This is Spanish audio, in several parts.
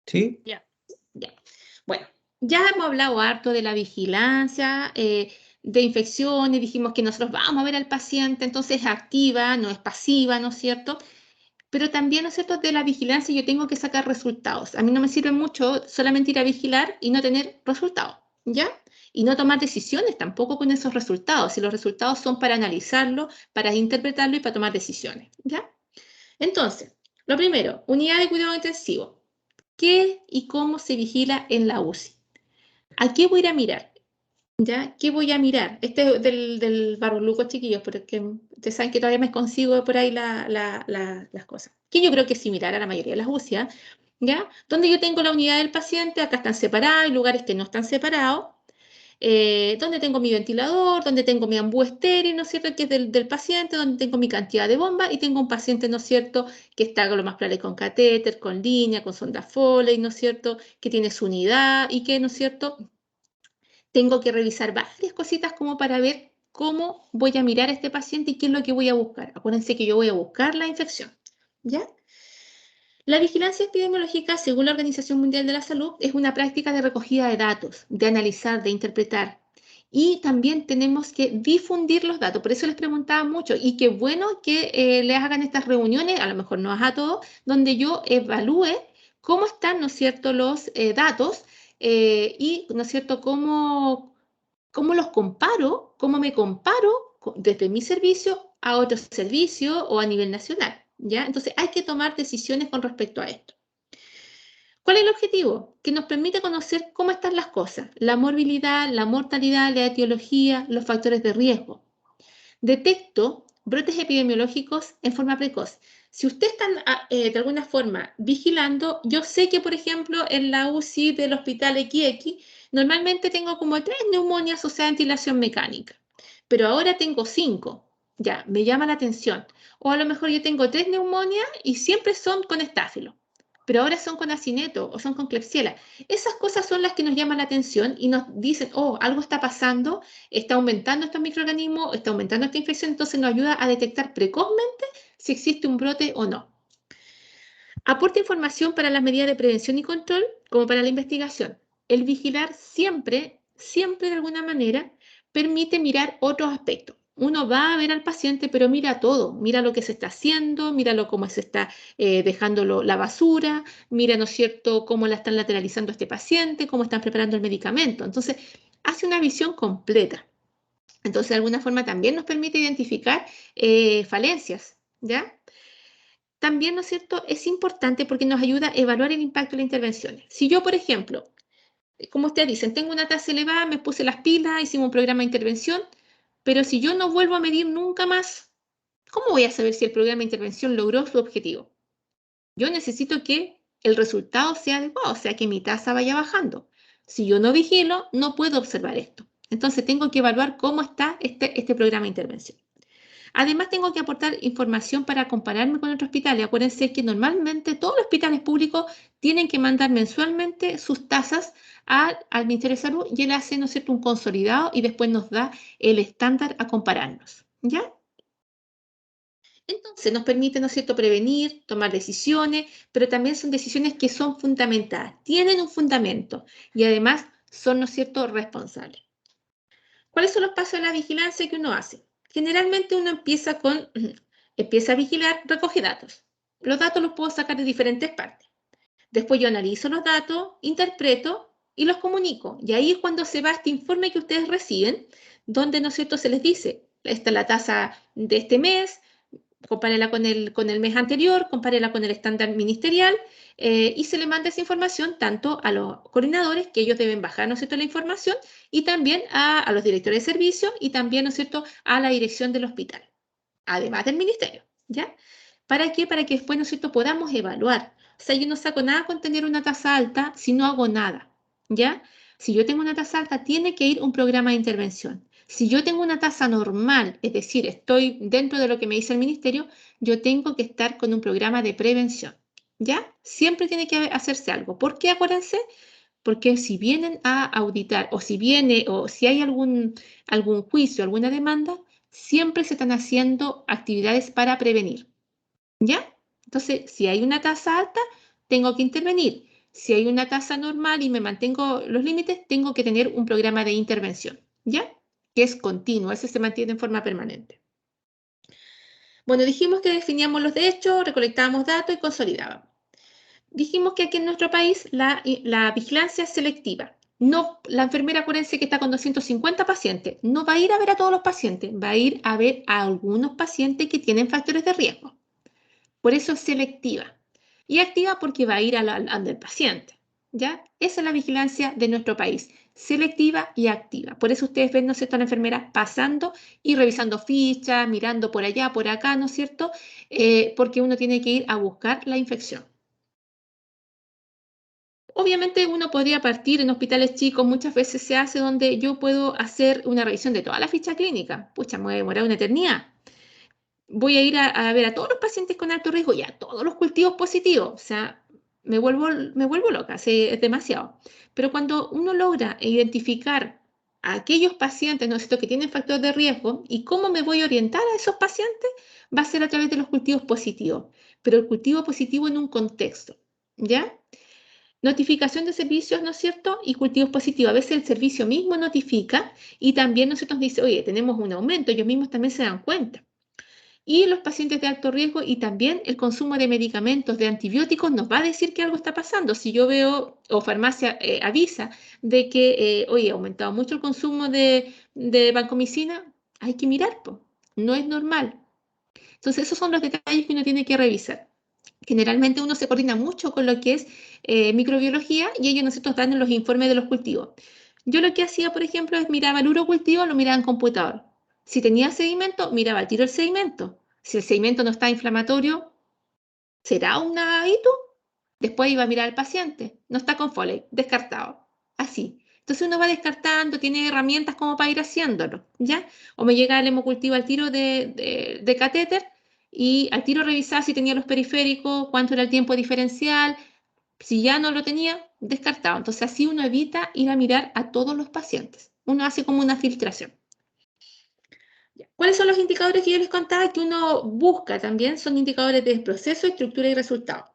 ¿Sí? Ya, ya. Bueno, ya hemos hablado harto de la vigilancia, de infecciones, dijimos que nosotros vamos a ver al paciente, entonces es activa, no es pasiva, ¿no es cierto? Pero también, ¿no es cierto?, de la vigilancia yo tengo que sacar resultados. A mí no me sirve mucho solamente ir a vigilar y no tener resultados, ¿ya? Y no tomar decisiones tampoco con esos resultados, si los resultados son para analizarlo, para interpretarlo y para tomar decisiones, ¿ya? Entonces, lo primero, unidad de cuidado intensivo. ¿Qué y cómo se vigila en la UCI? ¿A qué voy a ir a mirar? ¿Ya? ¿Qué voy a mirar? Este es del Barroluco, chiquillos, porque ustedes saben que todavía me consigo por ahí las cosas. Que yo creo que es similar a la mayoría de las UCI, ¿ya? Donde yo tengo la unidad del paciente, acá están separadas, hay lugares que no están separados, donde tengo mi ventilador, donde tengo mi ambú estéril, ¿no es cierto?, que es del paciente, donde tengo mi cantidad de bomba y tengo un paciente, ¿no es cierto?, que está con lo más probable con catéter, con línea, con sonda Foley, ¿no es cierto?, que tiene su unidad y que, ¿no es cierto?, tengo que revisar varias cositas como para ver cómo voy a mirar a este paciente y qué es lo que voy a buscar. Acuérdense que yo voy a buscar la infección, ¿ya? La vigilancia epidemiológica, según la Organización Mundial de la Salud, es una práctica de recogida de datos, de analizar, de interpretar. Y también tenemos que difundir los datos. Por eso les preguntaba mucho. Y qué bueno que les hagan estas reuniones, a lo mejor no es a todos, donde yo evalúe cómo están, ¿no es cierto?, los datos y, ¿no es cierto?, cómo los comparo, cómo me comparo desde mi servicio a otro servicio o a nivel nacional, ¿ya? Entonces hay que tomar decisiones con respecto a esto. ¿Cuál es el objetivo? Que nos permite conocer cómo están las cosas, la morbilidad, la mortalidad, la etiología, los factores de riesgo. Detecto brotes epidemiológicos en forma precoz. Si usted está de alguna forma vigilando, yo sé que, por ejemplo, en la UCI del hospital XX, normalmente tengo como 3 neumonias o sea, ventilación mecánica, pero ahora tengo 5. Ya, me llama la atención. O a lo mejor yo tengo 3 neumonias y siempre son con estáfilo, pero ahora son con acineto o son con Klebsiella. Esas cosas son las que nos llaman la atención y nos dicen, oh, algo está pasando, está aumentando estos microorganismos, está aumentando esta infección, entonces nos ayuda a detectar precozmente si existe un brote o no. Aporta información para las medidas de prevención y control, como para la investigación. El vigilar siempre, siempre de alguna manera, permite mirar otros aspectos. Uno va a ver al paciente, pero mira todo, mira lo que se está haciendo, mira cómo se está dejando la basura, mira, ¿no es cierto?, cómo la están lateralizando a este paciente, cómo están preparando el medicamento. Entonces, hace una visión completa. Entonces, de alguna forma también nos permite identificar falencias, ¿ya? También, ¿no es cierto?, es importante porque nos ayuda a evaluar el impacto de las intervenciones. Si yo, por ejemplo, como ustedes dicen, tengo una tasa elevada, me puse las pilas, hicimos un programa de intervención, pero si yo no vuelvo a medir nunca más, ¿cómo voy a saber si el programa de intervención logró su objetivo? Yo necesito que el resultado sea adecuado, o sea, que mi tasa vaya bajando. Si yo no vigilo, no puedo observar esto. Entonces, tengo que evaluar cómo está este programa de intervención. Además, tengo que aportar información para compararme con otros hospitales. Acuérdense que normalmente todos los hospitales públicos tienen que mandar mensualmente sus tasas al Ministerio de Salud y él hace, ¿no es cierto?, un consolidado y después nos da el estándar a compararnos. ¿Ya? Entonces, nos permite, ¿no es cierto?, prevenir, tomar decisiones, pero también son decisiones que son fundamentadas, tienen un fundamento y además son, ¿no es cierto?, responsables. ¿Cuáles son los pasos de la vigilancia que uno hace? Generalmente uno empieza a vigilar, recoge datos. Los datos los puedo sacar de diferentes partes. Después yo analizo los datos, interpreto y los comunico. Y ahí es cuando se va este informe que ustedes reciben, donde, ¿no es cierto?, se les dice, esta es la tasa de este mes, compárela con el mes anterior, compárela con el estándar ministerial y se le manda esa información tanto a los coordinadores, que ellos deben bajar, ¿no es cierto?, la información, y también a los directores de servicio y también, ¿no es cierto?, a la dirección del hospital, además del ministerio, ¿ya? ¿Para qué? Para que después, ¿no es cierto?, podamos evaluar. O sea, yo no saco nada con tener una tasa alta si no hago nada, ¿ya? Si yo tengo una tasa alta, tiene que ir un programa de intervención. Si yo tengo una tasa normal, es decir, estoy dentro de lo que me dice el ministerio, yo tengo que estar con un programa de prevención, ¿ya? Siempre tiene que hacerse algo. ¿Por qué? Acuérdense, porque si vienen a auditar o si viene o si hay algún juicio, alguna demanda, siempre se están haciendo actividades para prevenir, ¿ya? Entonces, si hay una tasa alta, tengo que intervenir. Si hay una tasa normal y me mantengo los límites, tengo que tener un programa de intervención, ¿ya? Que es continuo, ese se mantiene en forma permanente. Bueno, dijimos que definíamos los derechos, recolectábamos datos y consolidábamos. Dijimos que aquí en nuestro país la vigilancia es selectiva. No, la enfermera, acuérdense que está con 250 pacientes. No va a ir a ver a todos los pacientes, va a ir a ver a algunos pacientes que tienen factores de riesgo. Por eso es selectiva. Y activa porque va a ir al del paciente. ¿Ya? Esa es la vigilancia de nuestro país, selectiva y activa. Por eso ustedes ven, ¿no es cierto?, a la enfermera pasando y revisando fichas, mirando por allá, por acá, ¿no es cierto? Porque uno tiene que ir a buscar la infección. Obviamente uno podría partir en hospitales chicos, muchas veces se hace donde yo puedo hacer una revisión de toda la ficha clínica. Pucha, me voy a demorar una eternidad. Voy a ir a ver a todos los pacientes con alto riesgo y a todos los cultivos positivos. O sea, me vuelvo loca, sí, es demasiado. Pero cuando uno logra identificar a aquellos pacientes, ¿no es cierto?, que tienen factor de riesgo y cómo me voy a orientar a esos pacientes, va a ser a través de los cultivos positivos. Pero el cultivo positivo en un contexto, ¿ya? Notificación de servicios, ¿no es cierto? Y cultivos positivos. A veces el servicio mismo notifica y también nosotros dice, oye, tenemos un aumento, ellos mismos también se dan cuenta. Y los pacientes de alto riesgo y también el consumo de medicamentos, de antibióticos, nos va a decir que algo está pasando. Si yo veo o farmacia avisa de que, oye, ha aumentado mucho el consumo de vancomicina, hay que mirar, po. No es normal. Entonces, esos son los detalles que uno tiene que revisar. Generalmente uno se coordina mucho con lo que es microbiología y ellos nosotros dan los informes de los cultivos. Yo lo que hacía, por ejemplo, es miraba el urocultivo, lo miraba en computador. Si tenía sedimento, miraba al tiro el sedimento. Si el sedimento no está inflamatorio, ¿será un nadadito? Después iba a mirar al paciente. No está con folate, descartado. Así. Entonces uno va descartando, tiene herramientas como para ir haciéndolo, ¿ya? O me llega el hemocultivo al tiro de catéter y al tiro revisar si tenía los periféricos, cuánto era el tiempo diferencial. Si ya no lo tenía, descartado. Entonces así uno evita ir a mirar a todos los pacientes. Uno hace como una filtración. ¿Cuáles son los indicadores que yo les contaba que uno busca también? Son indicadores de proceso, estructura y resultado.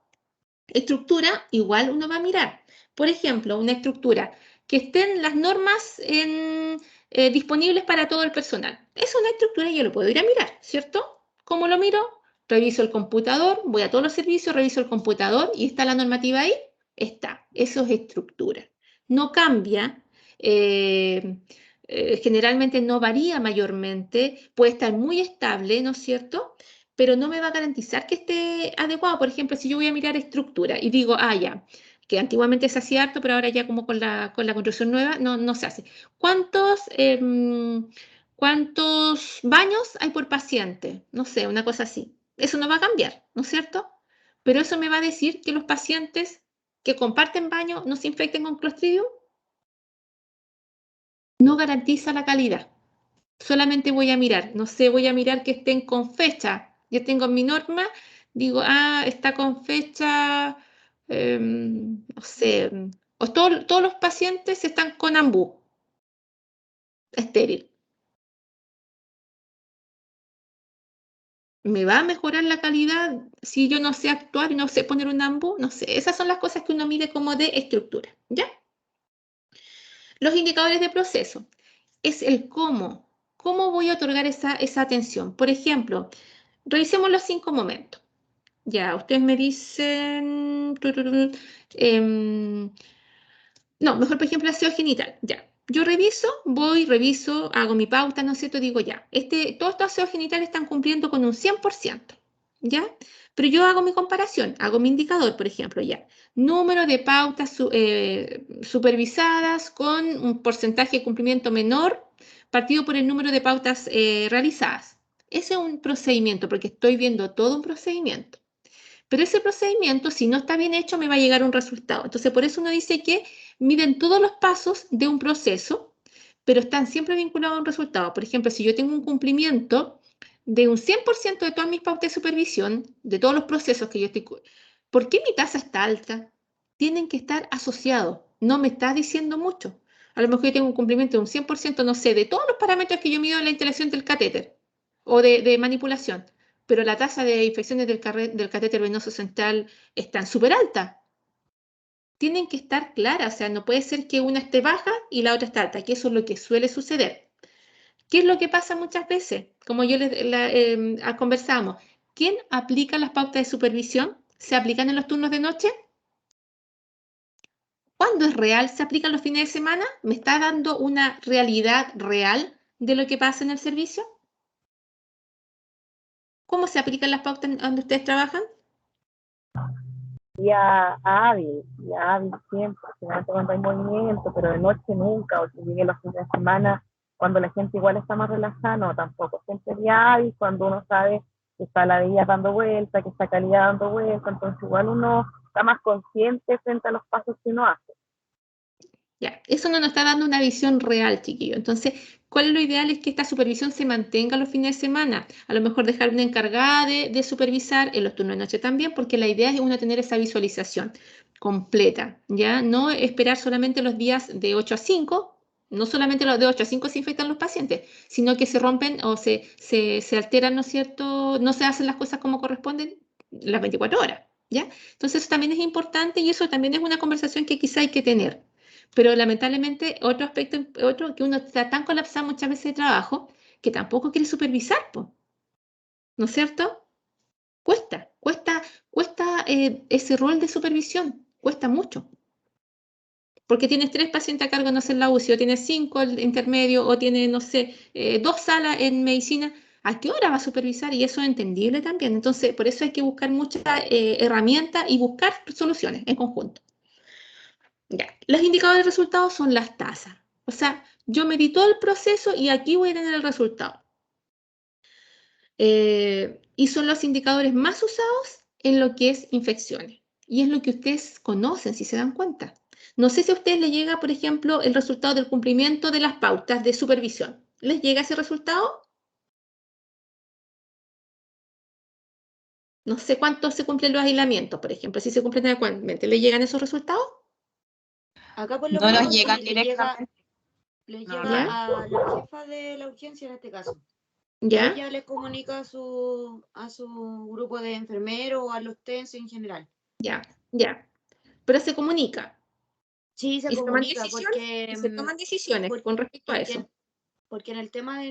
Estructura, igual uno va a mirar. Por ejemplo, una estructura que estén las normas disponibles para todo el personal. Es una estructura y yo lo puedo ir a mirar, ¿cierto? ¿Cómo lo miro? Reviso el computador, voy a todos los servicios, reviso el computador y está la normativa ahí. Está. Eso es estructura. No cambia. eh, Generalmente no varía mayormente, puede estar muy estable, ¿no es cierto? Pero no me va a garantizar que esté adecuado. Por ejemplo, si yo voy a mirar estructura y digo, ah, ya, que antiguamente se hacía harto, pero ahora ya como con la construcción nueva no se hace. ¿Cuántos baños hay por paciente? No sé, una cosa así. Eso no va a cambiar, ¿no es cierto? Pero eso me va a decir que los pacientes que comparten baño no se infecten con Clostridium. No garantiza la calidad. Solamente voy a mirar, no sé, voy a mirar que estén con fecha. Yo tengo mi norma, digo, ah, está con fecha, no sé, o todos los pacientes están con ambú, estéril. ¿Me va a mejorar la calidad si yo no sé actuar y no sé poner un ambú? No sé, esas son las cosas que uno mide como de estructura, ¿ya? Los indicadores de proceso es el cómo. ¿Cómo voy a otorgar esa atención? Por ejemplo, revisemos los 5 momentos. Ya, ustedes me dicen. No, mejor por ejemplo aseo genital. Ya. Yo reviso, hago mi pauta, ¿no es cierto? Digo ya, todos estos aseos genitales están cumpliendo con un 100%, ¿ya? Pero yo hago mi comparación, hago mi indicador, por ejemplo, ya. Número de pautas supervisadas con un porcentaje de cumplimiento menor partido por el número de pautas realizadas. Ese es un procedimiento, porque estoy viendo todo un procedimiento. Pero ese procedimiento, si no está bien hecho, me va a llegar un resultado. Entonces, por eso uno dice que miden todos los pasos de un proceso, pero están siempre vinculados a un resultado. Por ejemplo, si yo tengo un cumplimiento de un 100% de todas mis pautas de supervisión, de todos los procesos que yo estoy... ¿Por qué mi tasa está alta? Tienen que estar asociados. No me está diciendo mucho. A lo mejor yo tengo un cumplimiento de un 100%, no sé, de todos los parámetros que yo mido en la instalación del catéter o de manipulación, pero la tasa de infecciones del catéter venoso central está súper alta. tienen que estar claras, o sea, no puede ser que una esté baja y la otra esté alta, que eso es lo que suele suceder. ¿Qué es lo que pasa muchas veces? Como conversamos, ¿quién aplica las pautas de supervisión? ¿Se aplican en los turnos de noche? ¿Cuándo es real? ¿Se aplican los fines de semana? ¿Me está dando una realidad real de lo que pasa en el servicio? ¿Cómo se aplican las pautas donde ustedes trabajan? Día hábil siempre, generalmente cuando hay movimiento, pero de noche nunca, o que lleguen los fines de semana, cuando la gente igual está más relajada, no, tampoco. Siempre día hábil, cuando uno sabe que está la vida dando vuelta, que está calidad dando vuelta, entonces igual uno está más consciente frente a los pasos que uno hace. Ya, eso no nos está dando una visión real, chiquillo. Entonces, ¿cuál es lo ideal? Es que esta supervisión se mantenga los fines de semana. A lo mejor dejar una encargada de supervisar en los turnos de noche también, porque la idea es uno tener esa visualización completa, ¿ya? No esperar solamente los días de 8 a 5, no solamente los de 8 a 5 se infectan los pacientes, sino que se rompen o se alteran, ¿no es cierto? No se hacen las cosas como corresponden las 24 horas, ¿ya? Entonces, eso también es importante y eso también es una conversación que quizá hay que tener. Pero lamentablemente, otro aspecto, otro que uno está tan colapsado muchas veces de trabajo que tampoco quiere supervisar, po, ¿no es cierto? Cuesta ese rol de supervisión, cuesta mucho. Porque tienes 3 pacientes a cargo, no sé, en la UCI, o tienes 5 el intermedio, o tienes, no sé, 2 salas en medicina. ¿A qué hora va a supervisar? Y eso es entendible también. Entonces, por eso hay que buscar muchas herramientas y buscar soluciones en conjunto. Ya, los indicadores de resultados son las tasas. O sea, yo medí todo el proceso y aquí voy a tener el resultado. Y son los indicadores más usados en lo que es infecciones. Y es lo que ustedes conocen, si se dan cuenta. No sé si a ustedes les llega, por ejemplo, el resultado del cumplimiento de las pautas de supervisión. ¿Les llega ese resultado? No sé cuánto se cumplen los aislamientos, por ejemplo, si se cumplen adecuadamente. ¿Les llegan esos resultados? Acá por lo No nos menos llegan sí, directamente. le No, llega ¿Ya? a la jefa de la urgencia en este caso. Y ¿Ya? ella les comunica a su grupo de enfermeros o a los TENS en general. ¿Ya? ¿Ya? Pero se comunica. Sí, se Y se toman comunica decisiones, y se toman decisiones con respecto a eso. porque en el tema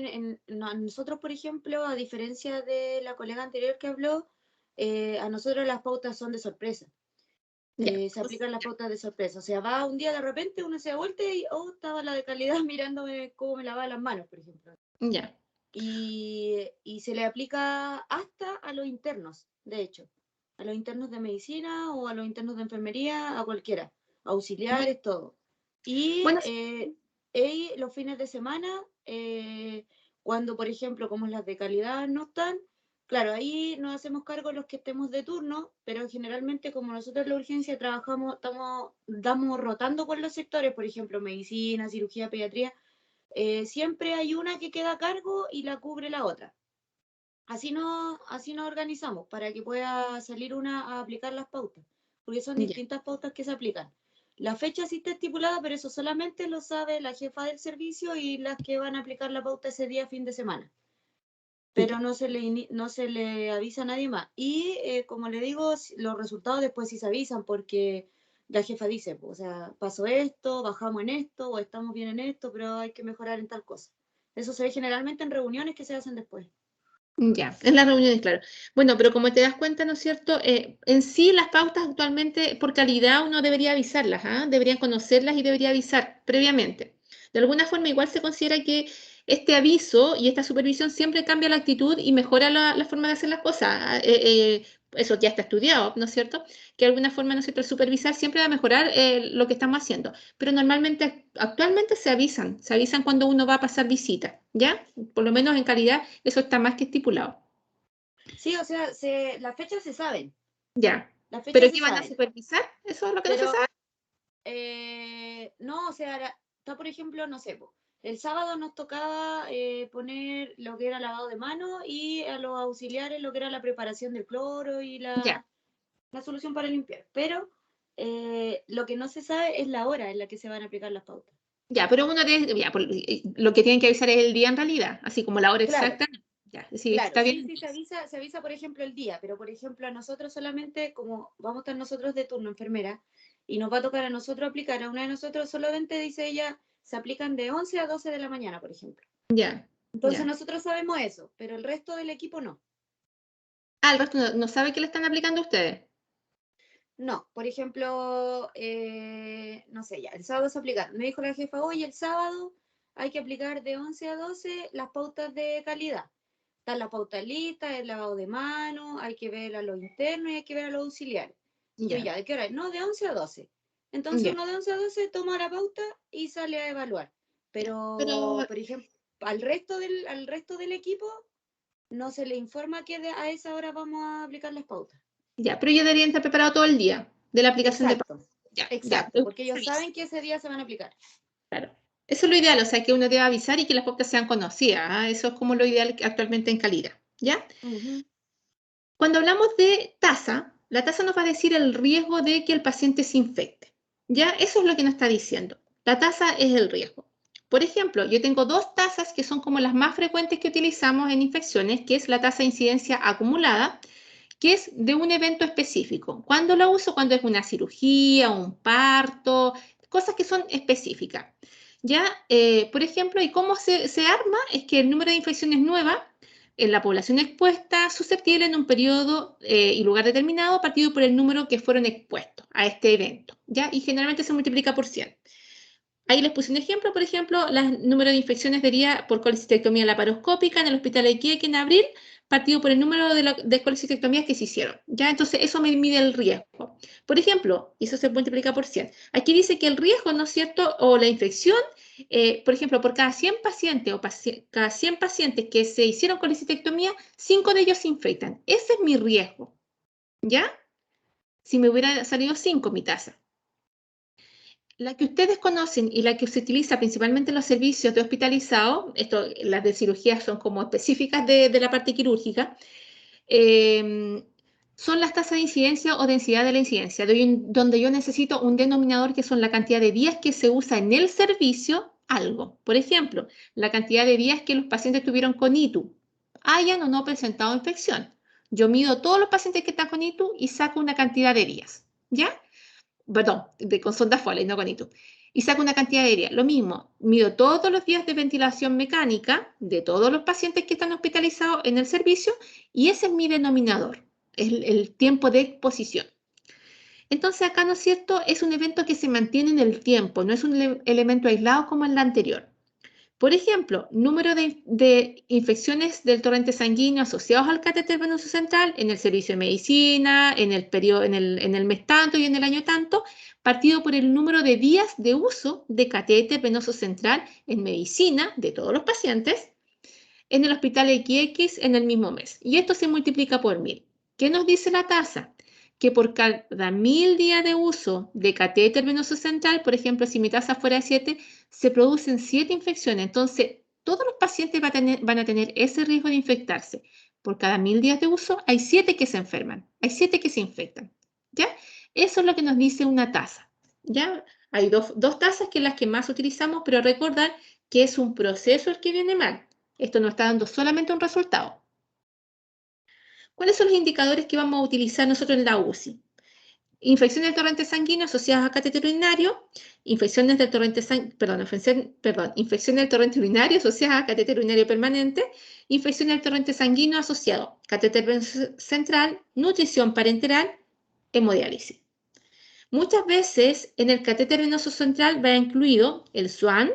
nosotros, por ejemplo, a diferencia de la colega anterior que habló, a nosotros las pautas son de sorpresa. Ya, Se aplican las pautas de sorpresa. O sea, va un día de repente, uno se da vuelta y, oh, estaba la de calidad mirándome cómo me lavaba las manos, por ejemplo. ya, Y se le aplica hasta a los internos, de hecho, a los internos de medicina o a los internos de enfermería, a cualquiera, bueno, auxiliares, todo. Y bueno, los fines de semana, cuando, por ejemplo, como las de calidad no están, claro, ahí nos hacemos cargo los que estemos de turno, pero generalmente como nosotros en la urgencia trabajamos, damos rotando por los sectores, por ejemplo, medicina, cirugía, pediatría, siempre hay una que queda a cargo y la cubre la otra. Así nos organizamos para que pueda salir una a aplicar las pautas, porque son ya, distintas pautas que se aplican. La fecha sí está estipulada, pero eso solamente lo sabe la jefa del servicio y las que van a aplicar la pauta ese día, fin de semana. Pero ya. no se le avisa a nadie más. Y como le digo, los resultados después sí se avisan porque la jefa dice, o sea, pasó esto, bajamos en esto, o estamos bien en esto, pero hay que mejorar en tal cosa. Eso se ve generalmente en reuniones que se hacen después. Ya, en las reuniones, claro. Bueno, pero como te das cuenta, ¿no es cierto? En sí, las pautas actualmente, por calidad, uno debería avisarlas, ¿ah? Deberían conocerlas y debería avisar previamente. De alguna forma, igual se considera que este aviso y esta supervisión siempre cambia la actitud y mejora la forma de hacer las cosas. Eso ya está estudiado, ¿no es cierto? Que de alguna forma, ¿no es cierto? El supervisar siempre va a mejorar lo que estamos haciendo. Pero normalmente, actualmente se avisan cuando uno va a pasar visita, ¿ya? Por lo menos en calidad, eso está más que estipulado. Sí, o sea, las fechas se saben, Ya. las ¿Pero fechas se qué van a saben, supervisar? ¿Eso es lo que no se pero sabe? no, o sea, está por ejemplo, no sé, el sábado nos tocaba poner lo que era lavado de manos y a los auxiliares lo que era la preparación del cloro y Ya. la solución para limpiar. Pero lo que no se sabe es la hora en la que se van a aplicar las pautas. Ya, pero uno debe, ya, lo que tienen que avisar es el día en realidad, así como la hora Claro, exacta. Ya, sí, Claro, está sí, bien. sí, se avisa, por ejemplo, el día, pero por ejemplo, a nosotros solamente, se avisa, por ejemplo, a nosotros solamente, como vamos a estar nosotros de turno, enfermera, y nos va a tocar a nosotros aplicar, a una de nosotros solamente, dice ella, se aplican de 11 a 12 de la mañana, por ejemplo. Ya, Entonces ya. nosotros sabemos eso, pero el resto del equipo no. Ah, el resto no sabe qué le están aplicando a ustedes. No, por ejemplo, no sé, ya, el sábado se aplicaron. Me dijo la jefa, oye, el sábado hay que aplicar de 11 a 12 las pautas de calidad. Están las pautas listas, el lavado de manos, hay que ver a los internos y hay que ver a los auxiliares. Y yo, Ya, ya, ¿de qué hora es? No, de 11 a 12. Entonces ya. uno de 11 a 12 toma la pauta y sale a evaluar. Pero, Pero, por ejemplo, al resto del equipo no se le informa que a esa hora vamos a aplicar las pautas. ya, pero ellos deberían estar preparados todo el día de la aplicación de... Exacto, Ya, ya. exacto, porque ellos saben que ese día se van a aplicar. Claro. Eso es lo ideal, o sea, que uno debe avisar y que las pautas sean conocidas. ¿Ah? Eso es como lo ideal actualmente en calidad. ¿Ya? Ujú. Cuando hablamos de tasa, la tasa nos va a decir el riesgo de que el paciente se infecte. ¿Ya? Eso es lo que nos está diciendo. La tasa es el riesgo. Por ejemplo, yo tengo dos tasas que son como las más frecuentes que utilizamos en infecciones, que es la tasa de incidencia acumulada, que es de un evento específico. ¿Cuándo la uso? Cuando es una cirugía, un parto, cosas que son específicas. ¿Ya? Por ejemplo, ¿y cómo se arma? Es que el número de infecciones nuevas en la población expuesta susceptible en un periodo y lugar determinado partido por el número que fueron expuestos a este evento, ¿ya? Y generalmente se multiplica por 100. Ahí les puse un ejemplo, por ejemplo, el número de infecciones de día por colecistectomía laparoscópica en el hospital de Iquique en abril, partido por el número de colecistectomías que se hicieron. ¿Ya? Entonces, eso me mide el riesgo. Por ejemplo, y eso se multiplica por 100. Aquí dice que el riesgo, ¿no es cierto?, o la infección, por ejemplo, por cada 100 pacientes o cada 100 pacientes que se hicieron colecistectomía, 5 de ellos se infectan. Ese es mi riesgo. ¿Ya? Si me hubiera salido 5 mi tasa. La que ustedes conocen y la que se utiliza principalmente en los servicios de hospitalizado, las de cirugía son como específicas de la parte quirúrgica, son las tasas de incidencia o densidad de la incidencia, donde yo necesito un denominador que son la cantidad de días que se usa en el servicio algo. Por ejemplo, la cantidad de días que los pacientes tuvieron con ITU, hayan o no presentado infección. Yo mido todos los pacientes que están con ITU y saco una cantidad de días, ¿ya? Perdón, con sonda Foley, no con ITU. Y saco una cantidad de días. Lo mismo, mido todos los días de ventilación mecánica de todos los pacientes que están hospitalizados en el servicio y ese es mi denominador, es el tiempo de exposición. Entonces acá, ¿no es cierto? Es un evento que se mantiene en el tiempo, no es un elemento aislado como en la anterior. Por ejemplo, número de infecciones del torrente sanguíneo asociados al catéter venoso central en el servicio de medicina, en el mes tanto y en el año tanto, partido por el número de días de uso de catéter venoso central en medicina de todos los pacientes en el hospital XX en el mismo mes. Y esto se multiplica por 1000. ¿Qué nos dice la tasa? Que por cada 1000 días de uso de catéter venoso central, por ejemplo, si mi tasa fuera de 7, se producen 7 infecciones. Entonces, todos los pacientes van a tener ese riesgo de infectarse. Por cada 1000 días de uso, hay 7 que se enferman, hay 7 que se infectan. ¿Ya? Eso es lo que nos dice una tasa. ¿Ya? Hay dos tasas que son las que más utilizamos, pero recordar que es un proceso el que viene mal. Esto nos está dando solamente un resultado. ¿Cuáles son los indicadores que vamos a utilizar nosotros en la UCI? Infecciones del torrente sanguíneo asociadas a catéter urinario, infecciones del torrente urinario asociadas a catéter urinario permanente, infecciones del torrente sanguíneo asociado, catéter central, nutrición parenteral, hemodiálisis. Muchas veces en el catéter venoso central va incluido el SWAN,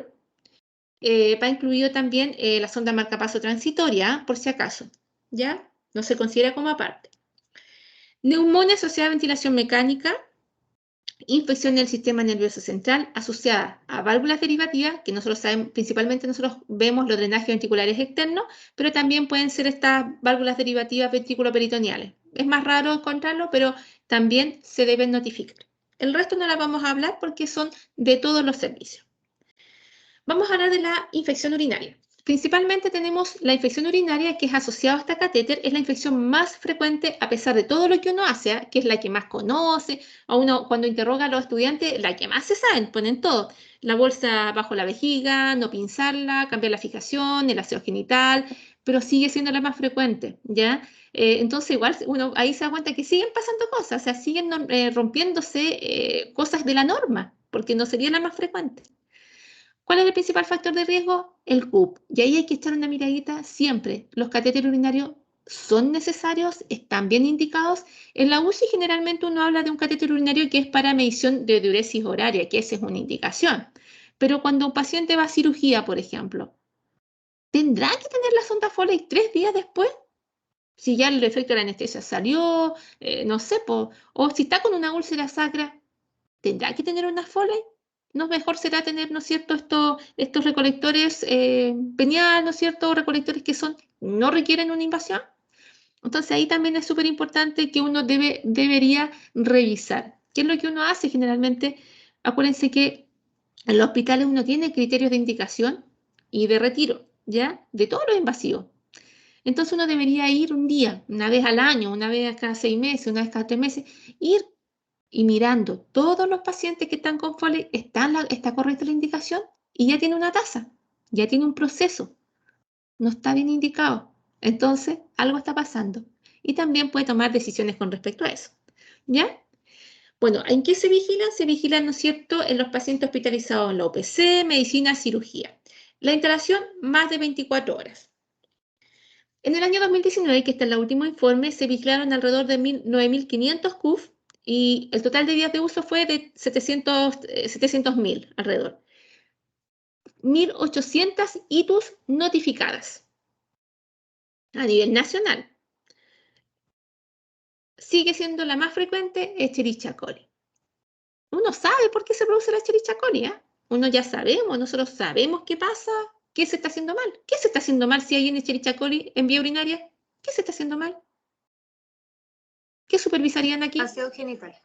va incluido también la sonda marcapaso transitoria, por si acaso, ¿ya? No se considera como aparte. Neumonía asociada a ventilación mecánica, infección del sistema nervioso central asociada a válvulas derivativas, que nosotros sabemos, principalmente nosotros vemos los drenajes ventriculares externos, pero también pueden ser estas válvulas derivativas ventriculoperitoneales. Es más raro encontrarlo, pero también se deben notificar. El resto no las vamos a hablar porque son de todos los servicios. Vamos a hablar de la infección urinaria. Principalmente tenemos la infección urinaria que es asociada a esta catéter, es la infección más frecuente a pesar de todo lo que uno hace, que es la que más conoce. A uno cuando interroga a los estudiantes, la que más se saben, ponen todo. La bolsa bajo la vejiga, no pinzarla, cambiar la fijación, el aseo genital, pero sigue siendo la más frecuente, ¿ya? Entonces, igual uno ahí se da cuenta que siguen pasando cosas, o sea, siguen rompiéndose cosas de la norma, porque no sería la más frecuente. ¿Cuál es el principal factor de riesgo? El CUP. Y ahí hay que echar una miradita siempre. Los catéteres urinarios son necesarios, están bien indicados. En la UCI generalmente uno habla de un catéter urinario que es para medición de diuresis horaria, que esa es una indicación. Pero cuando un paciente va a cirugía, por ejemplo, ¿tendrá que tener la sonda Foley 3 días después? Si ya el efecto de la anestesia salió, no sé, o si está con una úlcera sacra, ¿tendrá que tener una Foley? ¿No mejor será tener, ¿no es cierto?, estos recolectores Penial, ¿no es cierto?, recolectores que no requieren una invasión. Entonces ahí también es súper importante que uno debería revisar. ¿Qué es lo que uno hace generalmente? Acuérdense que en los hospitales uno tiene criterios de indicación y de retiro, ¿ya? De todos los invasivos. Entonces uno debería ir un día, una vez al año, una vez cada 6 meses, una vez cada 3 meses, ir y mirando todos los pacientes que están con Foley, ¿está correcta la indicación? Y ya tiene una tasa, ya tiene un proceso, no está bien indicado. Entonces, algo está pasando. Y también puede tomar decisiones con respecto a eso. ¿Ya? Bueno, ¿en qué se vigilan? Se vigilan, ¿no es cierto?, en los pacientes hospitalizados en la OPC, medicina, cirugía. La instalación, más de 24 horas. En el año 2019, que está en el último informe, se vigilaron alrededor de 9.500 CUF y el total de días de uso fue de 700.000 alrededor. 1.800 ITUs notificadas a nivel nacional. Sigue siendo la más frecuente Escherichia coli. Uno sabe por qué se produce la Escherichia coli, ¿eh? Uno ya sabemos, nosotros sabemos qué pasa, qué se está haciendo mal. ¿Qué se está haciendo mal si hay una Escherichia coli en vía urinaria? ¿Qué se está haciendo mal? ¿Qué supervisarían aquí? Aseo genital.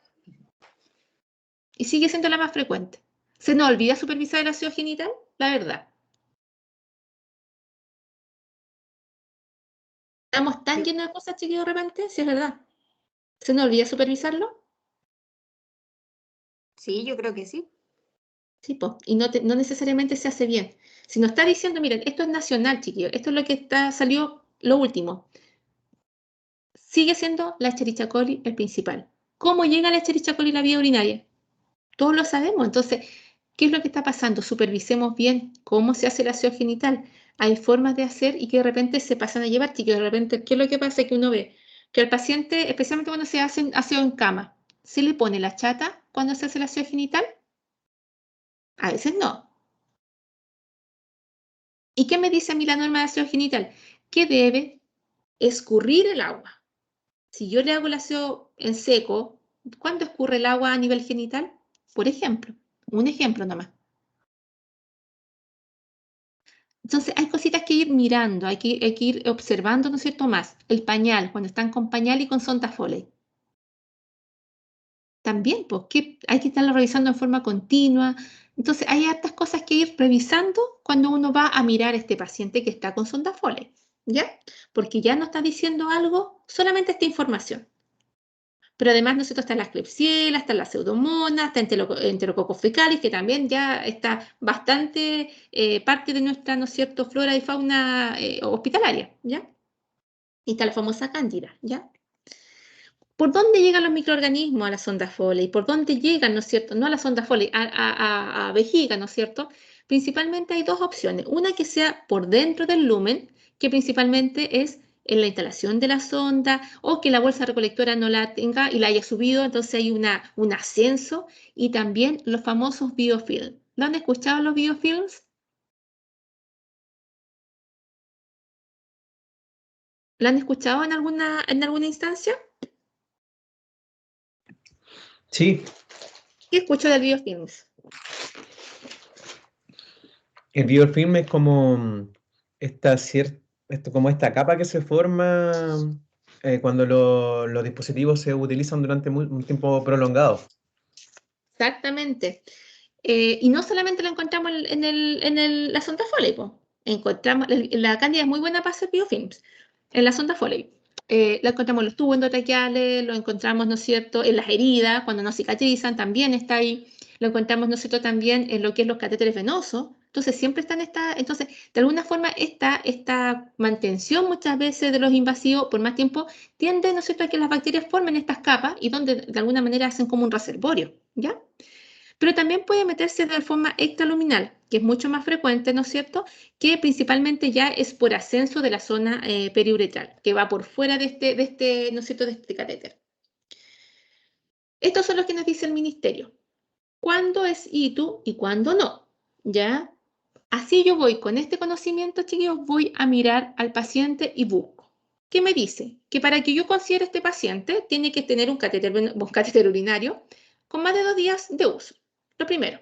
Y sigue siendo la más frecuente. ¿Se nos olvida supervisar el aseo genital? La verdad. Estamos tan llenos de cosas, chiquillos, de repente, si es verdad. ¿Se nos olvida supervisarlo? Sí, yo creo que sí. Sí, pues. Y no necesariamente se hace bien. Si nos está diciendo, miren, esto es nacional, chiquillos, esto es lo que salió lo último. Sigue siendo la Escherichia coli el principal. ¿Cómo llega la Escherichia coli a la vía urinaria? Todos lo sabemos. Entonces, ¿qué es lo que está pasando? Supervisemos bien cómo se hace el aseo genital. Hay formas de hacer y que de repente se pasan a llevar, chicos. De repente, ¿qué es lo que pasa? Que uno ve que al paciente, especialmente cuando se hace aseo en cama, ¿se le pone la chata cuando se hace el aseo genital? A veces no. ¿Y qué me dice a mí la norma de aseo genital? Que debe escurrir el agua. Si yo le hago el aseo en seco, ¿cuándo escurre el agua a nivel genital? Por ejemplo, un ejemplo nomás. Entonces, hay cositas que ir mirando, hay que ir observando, ¿no es cierto? Más el pañal, cuando están con pañal y con sonda Foley. También, pues, que hay que estarlo revisando en forma continua. Entonces, hay hartas cosas que ir revisando cuando uno va a mirar a este paciente que está con sonda Foley, ¿ya? Porque ya no está diciendo algo, solamente esta información. Pero además, ¿no es cierto?, están las Klebsiella, están las Pseudomonas, está Enterococcus fecalis, que también ya está bastante parte de nuestra, ¿no es cierto?, flora y fauna hospitalaria, ¿ya? Y está la famosa Cándida, ¿ya? ¿Por dónde llegan los microorganismos a la sonda Foley? ¿Por dónde llegan, no es cierto? No a la sonda Foley, a vejiga, ¿no es cierto? Principalmente hay dos opciones. Una que sea por dentro del lumen, que principalmente es en la instalación de la sonda o que la bolsa recolectora no la tenga y la haya subido, entonces hay un ascenso y también los famosos biofilms. ¿Lo han escuchado los biofilms? ¿Lo han escuchado en alguna instancia? Sí, ¿Qué escucho del biofilms? el biofilm es como como esta capa que se forma cuando los dispositivos se utilizan durante un tiempo prolongado. Exactamente. Y no solamente lo encontramos en la sonda Foley, po. Encontramos, la Cándida es muy buena para hacer biofilms en la sonda Foley. La encontramos en los tubos endotraqueales, lo encontramos, ¿no es cierto?, en las heridas, cuando no cicatrizan, también está ahí. Lo encontramos, ¿no es cierto?, también en lo que es los catéteres venosos, Entonces, siempre están entonces, de alguna forma, esta mantención muchas veces de los invasivos por más tiempo tiende, ¿no es cierto?, a que las bacterias formen estas capas y donde de alguna manera hacen como un reservorio, ¿ya? Pero también puede meterse de forma extraluminal, que es mucho más frecuente, ¿no es cierto?, que principalmente ya es por ascenso de la zona periuretral, que va por fuera ¿no es cierto?, de este catéter. Estos son los que nos dice el ministerio. ¿Cuándo es ITU y cuándo no? ¿Ya? Así yo voy con este conocimiento, chiquillos, voy a mirar al paciente y busco. ¿Qué me dice? Que para que yo considere este paciente, tiene que tener un catéter urinario con más de 2 días de uso. Lo primero,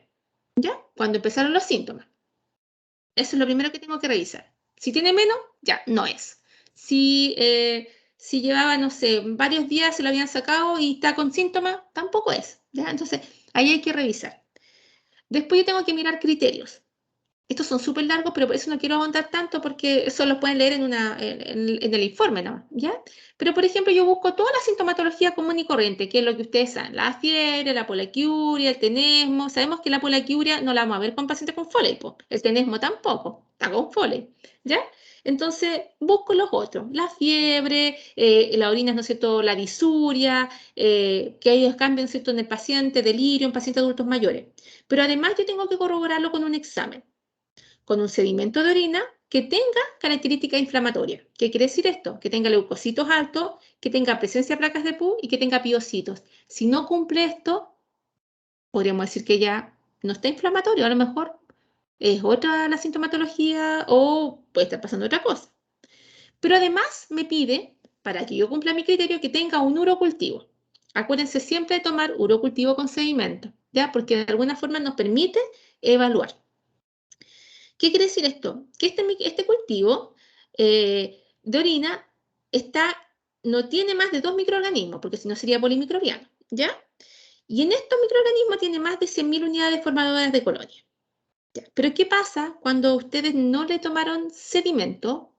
¿ya? Cuando empezaron los síntomas. Eso es lo primero que tengo que revisar. Si tiene menos, ya, no es. Si llevaba, no sé, varios días se lo habían sacado y está con síntomas, tampoco es, ¿ya? Entonces, ahí hay que revisar. Después yo tengo que mirar criterios. Estos son súper largos, pero por eso no quiero ahondar tanto porque eso lo pueden leer en el informe, ¿no? ¿Ya? Pero, por ejemplo, yo busco toda la sintomatología común y corriente, que es lo que ustedes saben, la fiebre, la poliaquiuria, el tenesmo. Sabemos que la poliaquiuria no la vamos a ver con pacientes con fólico, el tenesmo tampoco, está con fólico, ¿ya? Entonces, busco los otros, la fiebre, la orina, ¿no es cierto?, la disuria, que hay cambios, ¿no es cierto?, en el paciente, delirio en pacientes adultos mayores. Pero además yo tengo que corroborarlo con un examen, con un sedimento de orina que tenga características inflamatorias. ¿Qué quiere decir esto? Que tenga leucocitos altos, que tenga presencia de placas de Pugh y que tenga piocitos. Si no cumple esto, podríamos decir que ya no está inflamatorio, a lo mejor es otra la sintomatología o puede estar pasando otra cosa. Pero además me pide, para que yo cumpla mi criterio, que tenga un urocultivo. Acuérdense siempre de tomar urocultivo con sedimento, ¿ya? Porque de alguna forma nos permite evaluar. ¿Qué quiere decir esto? Que este cultivo de orina no tiene más de 2 microorganismos, porque si no sería polimicrobiano, ¿ya? Y en estos microorganismos tiene más de 100.000 unidades formadoras de colonia. ¿Ya? Pero ¿qué pasa cuando ustedes no le tomaron sedimento?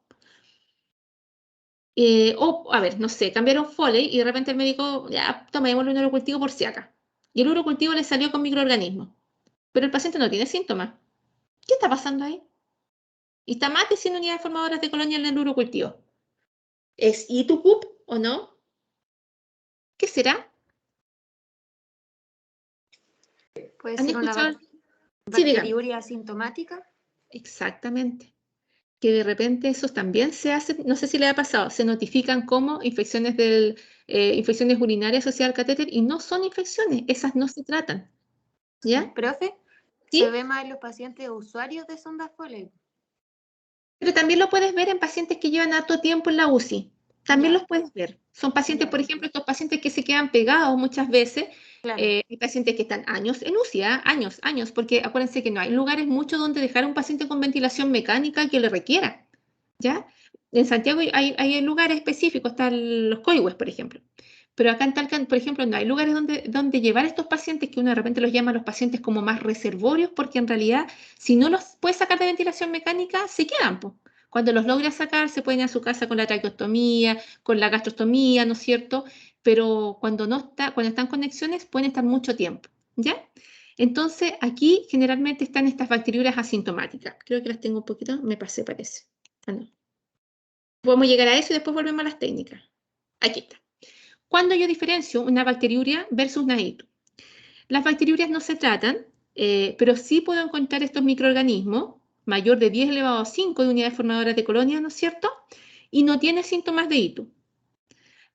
A ver, no sé, cambiaron Foley y de repente el médico, ya, tomémosle un urocultivo por si acá. Y el urocultivo le salió con microorganismos. Pero el paciente no tiene síntomas. ¿Qué está pasando ahí? Y está más de 100 unidades formadoras de colonia en el urocultivo. ¿Es ITU-CUP o no? ¿Qué será? Puede ¿Han ser una escuchado? Sí, dígame. bacteriuria asintomática. Exactamente. Que de repente eso también se hace, no sé si le ha pasado, se notifican como infecciones urinarias asociadas al catéter y no son infecciones, esas no se tratan. ¿Ya? Profe, ¿Sí? se ve más en los pacientes usuarios de sonda Foley. Pero también lo puedes ver en pacientes que llevan harto tiempo en la UCI. También Ya. los puedes ver. Son pacientes, Ya. por ejemplo, estos pacientes que se quedan pegados muchas veces. Claro. Hay pacientes que están años en UCI, años, porque acuérdense que no hay lugares muchos donde dejar a un paciente con ventilación mecánica que le requiera. ¿Ya? En Santiago hay lugares específicos, están los COIWES, por ejemplo. Pero acá en Talca, por ejemplo, no hay lugares donde llevar a estos pacientes que uno de repente los llama a los pacientes como más reservorios, porque en realidad, si no los puedes sacar de ventilación mecánica, se quedan, po. Cuando los logra sacar, se pueden ir a su casa con la traqueostomía, con la gastrostomía, ¿no es cierto? Pero cuando están conexiones, pueden estar mucho tiempo, ¿ya? Entonces, aquí generalmente están estas bacteriuras asintomáticas. Creo que las tengo un poquito, me pasé, parece. Ah, no. Podemos llegar a eso y después volvemos a las técnicas. Aquí está. ¿Cuándo yo diferencio una bacteriuria versus una ITU? Las bacteriurias no se tratan, pero sí puedo encontrar estos microorganismos, mayor de 10 elevado a 5 de unidades formadoras de colonia, ¿no es cierto? Y no tiene síntomas de ITU.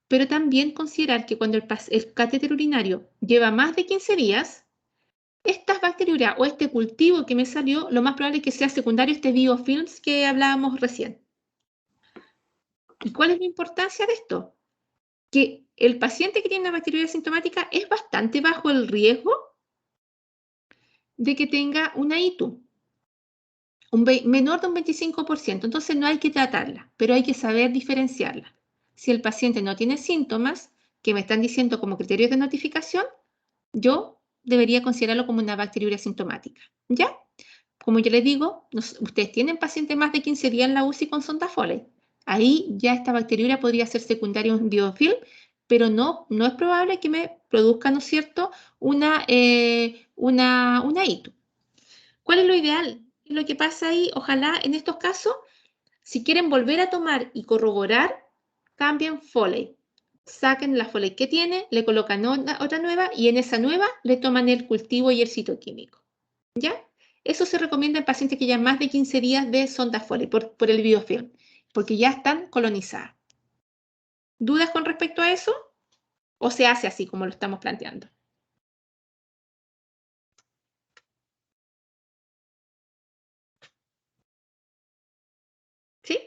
Pero también considerar que cuando el catéter urinario lleva más de 15 días, estas bacteriurias o este cultivo que me salió, lo más probable es que sea secundario a este biofilms que hablábamos recién. ¿Y cuál es la importancia de esto? Que el paciente que tiene una bacteriuria asintomática es bastante bajo el riesgo de que tenga una ITU, menor de un 25%. Entonces no hay que tratarla, pero hay que saber diferenciarla. Si el paciente no tiene síntomas que me están diciendo como criterios de notificación, yo debería considerarlo como una bacteriuria asintomática. ¿Ya? Como yo les digo, ustedes tienen pacientes más de 15 días en la UCI con sonda Foley. Ahí ya esta bacteriuria podría ser secundaria a un biofilm, pero no es probable que me produzca, ¿no es cierto?, una ITU. ¿Cuál es lo ideal? Y lo que pasa ahí, ojalá en estos casos, si quieren volver a tomar y corroborar, cambien Foley. Saquen la Foley que tiene, le colocan otra nueva y en esa nueva le toman el cultivo y el citoquímico. ¿Ya? Eso se recomienda en pacientes que ya más de 15 días de sonda Foley por el biofilm, porque ya están colonizadas. ¿Dudas con respecto a eso? ¿O se hace así como lo estamos planteando? ¿Sí?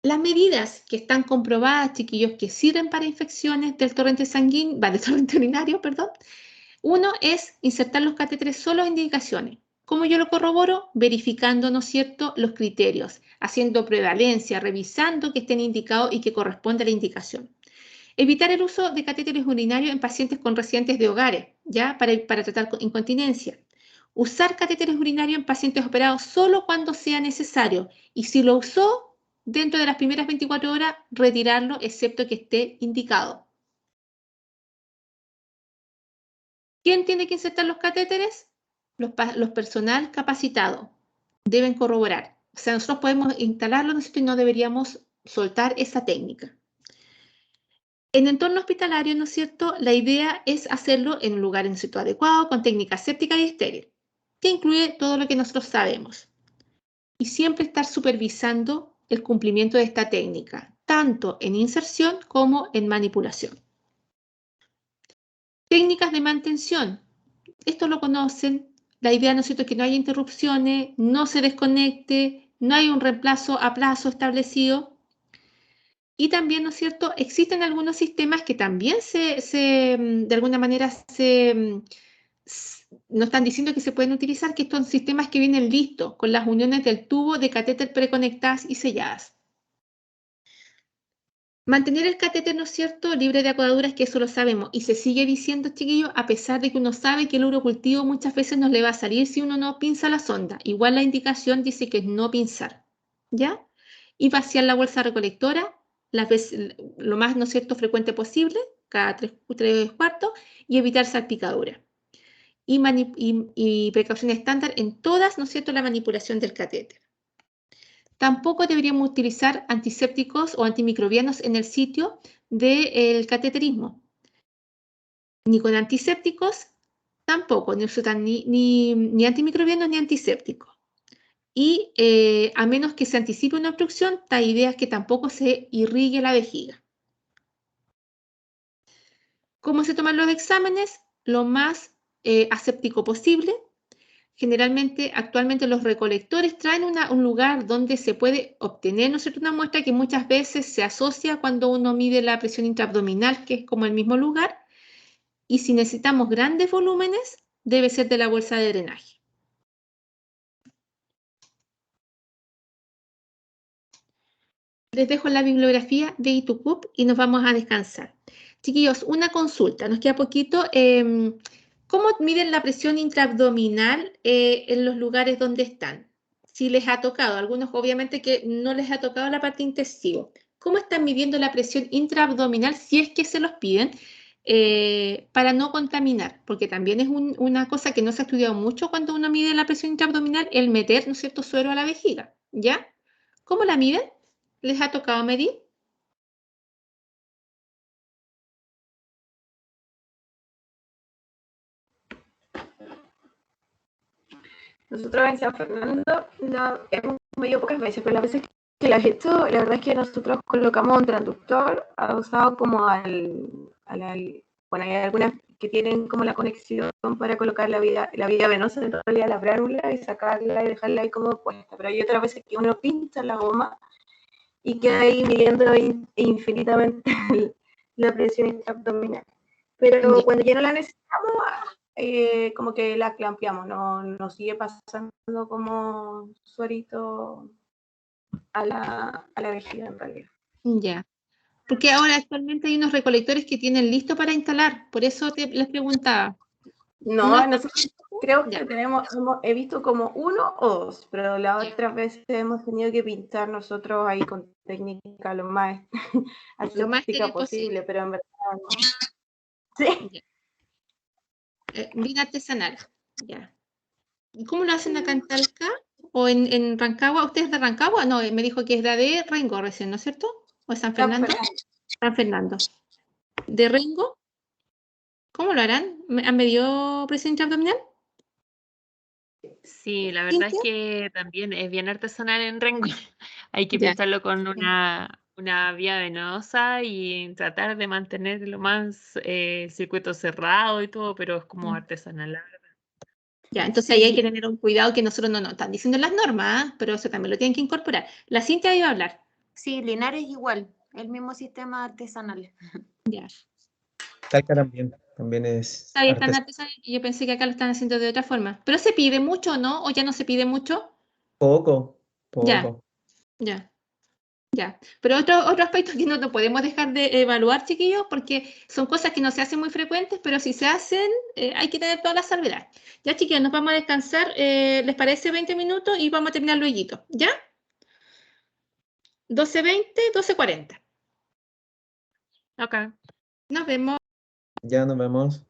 Las medidas que están comprobadas, chiquillos, que sirven para infecciones del torrente sanguíneo, del torrente urinario, perdón. Uno es insertar los catéteres solo en indicaciones. ¿Cómo yo lo corroboro? Verificando, ¿no es cierto?, los criterios, haciendo prevalencia, revisando que estén indicados y que corresponde a la indicación. Evitar el uso de catéteres urinarios en pacientes con residentes de hogares, ¿ya? Para tratar incontinencia. Usar catéteres urinarios en pacientes operados solo cuando sea necesario. Y si lo usó, dentro de las primeras 24 horas, retirarlo, excepto que esté indicado. ¿Quién tiene que insertar los catéteres? Los personal capacitados. Deben corroborar. O sea, nosotros podemos instalarlo, y no deberíamos soltar esa técnica. En entorno hospitalario, ¿no es cierto?, la idea es hacerlo en un lugar en sitio adecuado, con técnica séptica y estéril, que incluye todo lo que nosotros sabemos. Y siempre estar supervisando el cumplimiento de esta técnica, tanto en inserción como en manipulación. Técnicas de mantención. Esto lo conocen. La idea, ¿no es cierto?, es que no haya interrupciones, no se desconecte, no hay un reemplazo a plazo establecido. Y también, ¿no es cierto?, existen algunos sistemas que también de alguna manera no están diciendo que se pueden utilizar, que son sistemas que vienen listos, con las uniones del tubo de catéter preconectadas y selladas. Mantener el catéter, ¿no es cierto?, libre de acodaduras, que eso lo sabemos, y se sigue diciendo, chiquillos, a pesar de que uno sabe que el urocultivo muchas veces nos le va a salir si uno no pinza la sonda. Igual la indicación dice que es no pinzar, ¿ya? Y vaciar la bolsa recolectora lo más, ¿no es cierto?, frecuente posible, cada 3 cuartos, y evitar salpicadura. Y precaución estándar en todas, ¿no es cierto?, la manipulación del catéter. Tampoco deberíamos utilizar antisépticos o antimicrobianos en el sitio del cateterismo. Ni con antisépticos, tampoco, ni antimicrobianos ni antisépticos. Y a menos que se anticipe una obstrucción, la idea es que tampoco se irrigue la vejiga. ¿Cómo se toman los exámenes? Lo más aséptico posible. Generalmente, actualmente los recolectores traen un lugar donde se puede obtener, ¿no es cierto?, una muestra que muchas veces se asocia cuando uno mide la presión intraabdominal, que es como el mismo lugar. Y si necesitamos grandes volúmenes, debe ser de la bolsa de drenaje. Les dejo la bibliografía de ITUCUP y nos vamos a descansar. Chiquillos, una consulta, nos queda poquito. ¿Cómo miden la presión intraabdominal en los lugares donde están? Si les ha tocado, algunos obviamente que no les ha tocado la parte intensiva. ¿Cómo están midiendo la presión intraabdominal si es que se los piden para no contaminar? Porque también es una cosa que no se ha estudiado mucho cuando uno mide la presión intraabdominal, el meter, ¿no es cierto?, suero a la vejiga, ¿ya? ¿Cómo la miden? ¿Les ha tocado medir? Nosotros en San Fernando hemos medido pocas veces, pero las veces que las he hecho, la verdad es que nosotros colocamos un transductor adosado como bueno, hay algunas que tienen como la conexión para colocar la vía venosa dentro de la válvula y sacarla y dejarla ahí como puesta, pero hay otras veces que uno pincha la goma y queda ahí midiendo infinitamente la presión abdominal. Pero cuando ya no la necesitamos, como que la clampeamos, no sigue pasando como suerito a la vejiga en realidad. Ya. Porque ahora actualmente hay unos recolectores que tienen listo para instalar, por eso les preguntaba. No, nosotros creo que ya. he visto como 1 o 2, pero las otras veces hemos tenido que pintar nosotros ahí con técnica lo más aséptica posible, pero en verdad no. Sí. Ya. Vino artesanal. Ya. ¿Y cómo lo hacen acá en Talca? ¿O en Rancagua? ¿Usted es de Rancagua? No, me dijo que era de Rengo recién, ¿no es cierto? ¿O de San Fernando? San Fernando. ¿De Rengo? ¿Cómo lo harán? ¿Han medido presión abdominal? Sí, la verdad es ¿Cintia? que también es bien artesanal en Rengo. Hay que Ya. pensarlo con una vía venosa y tratar de mantener lo más circuito cerrado y todo, pero es como artesanal. La verdad. Ya, entonces ahí hay que tener un cuidado que nosotros no nos están diciendo en las normas, ¿ah? Pero eso también lo tienen que incorporar. La Cintia iba a hablar. Sí, Linares igual, el mismo sistema artesanal. Ya. Talca también es Está bien, tan artesanal. artesanal y yo pensé que acá lo están haciendo de otra forma. ¿Pero se pide mucho o no? ¿O ya no se pide mucho? Poco, Ya, poco. ya. Ya, pero otro aspecto que no podemos dejar de evaluar, chiquillos, porque son cosas que no se hacen muy frecuentes, pero si se hacen, hay que tener todas las salvedades. Ya, chiquillos, nos vamos a descansar, ¿les parece 20 minutos? Y vamos a terminar luego, ¿ya? 12:20, 12:40. Ok. Nos vemos. Ya nos vemos.